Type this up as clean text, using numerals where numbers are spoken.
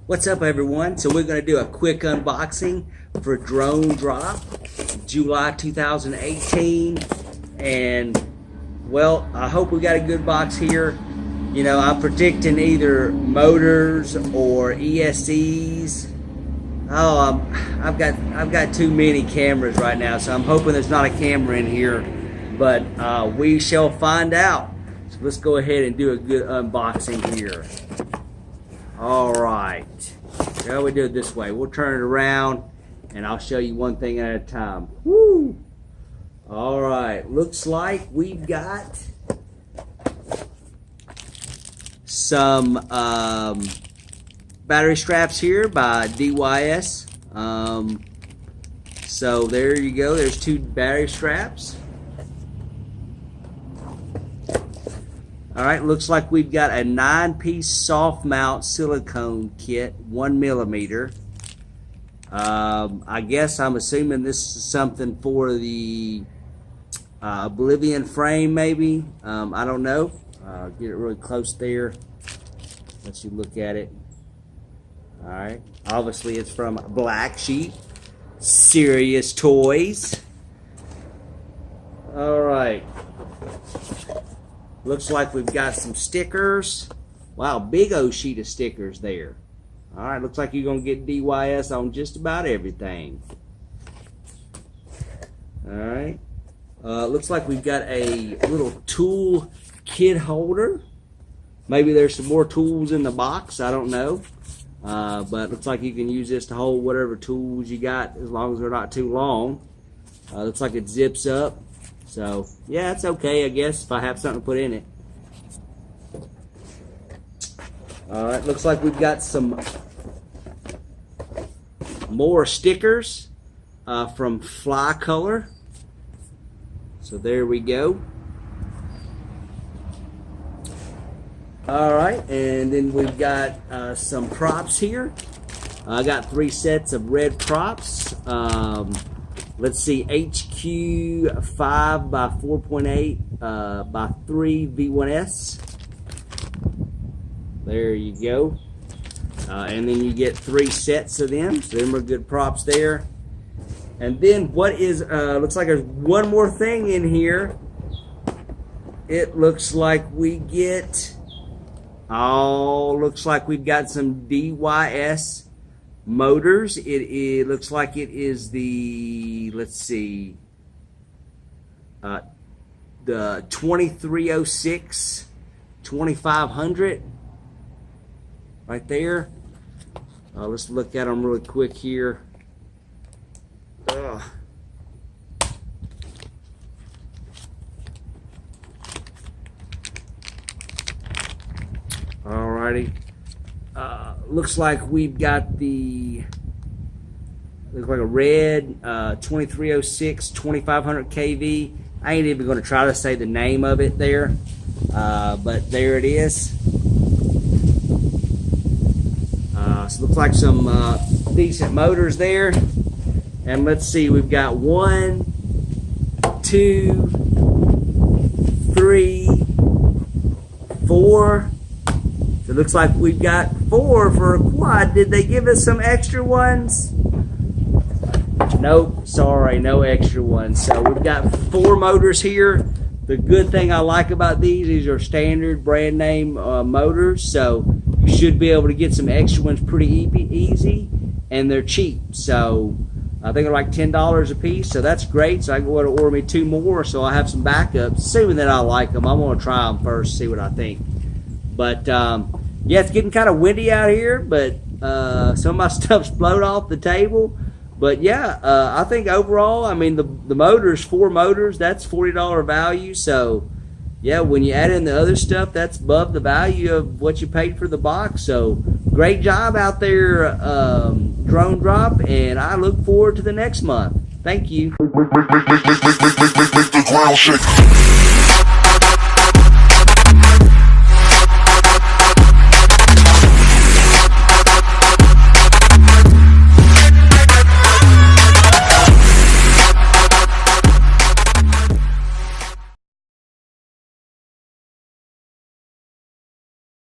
What's up, everyone? So we're going to do a quick unboxing for Drone Drop July 2018, and well, I hope we got a good box here. You know, I'm predicting either motors or ESCs. Oh, I've got too many cameras right now, so I'm hoping there's not a camera in here, but we shall find out. So let's go ahead and do a good unboxing here. All right, how we do it this way? We'll turn it around and I'll show you one thing at a time. Woo! All right, looks like we've got some battery straps here by DYS. So there you go, there's 2 battery straps. Alright, looks like we've got a 9-piece soft mount silicone kit, 1mm. I guess I'm assuming this is something for the Oblivion frame, maybe. I don't know. Get it really close there. Let you look at it. Alright, obviously it's from Black Sheep Serious Toys. Alright. Looks like we've got some stickers. Wow, big old sheet of stickers there. Alright, looks like you're going to get DYS on just about everything. Alright. Looks like we've got a little tool kit holder. Maybe there's some more tools in the box, I don't know. But looks like you can use this to hold whatever tools you got as long as they're not too long. Looks like it zips up. So, yeah, it's okay, I guess, if I have something to put in it. Alright, looks like we've got some more stickers from Fly Color. So there we go. Alright, and then we've got some props here. I got 3 sets of red props. Let's see, HQ 5 by 4.8 by 3 V1S. There you go. And then you get 3 sets of them. So them are good props there. And then what is, looks like there's one more thing in here. It looks like we get, looks like we've got some DYS motors. It looks like it is the, let's see, the 2306 2500 right there. Let's look at them really quick here. Alrighty. Looks like we've got the, looks like a red 2306 2500 kV. I ain't even going to try to say the name of it there, but there it is. So looks like some decent motors there. And let's see, we've got 1, 2, 3, 4. It looks like we've got 4 for a quad. Did they give us some extra ones? Nope, sorry, no extra ones. So we've got 4 motors here. The good thing I like about these are standard brand name motors, so you should be able to get some extra ones pretty easy, and they're cheap. So I think they're like $10 a piece, so that's great. So I can go ahead and order me 2 more, so I have some backups. Assuming that I like them, I'm going to try them first, see what I think. But yeah, it's getting kind of windy out here, but some of my stuff's blown off the table. But yeah, I think overall, I mean, the motors, 4 motors, that's $40 value. So yeah, when you add in the other stuff, that's above the value of what you paid for the box. So great job out there, Drone Drop, and I look forward to the next month. Thank you. Make the ground shake.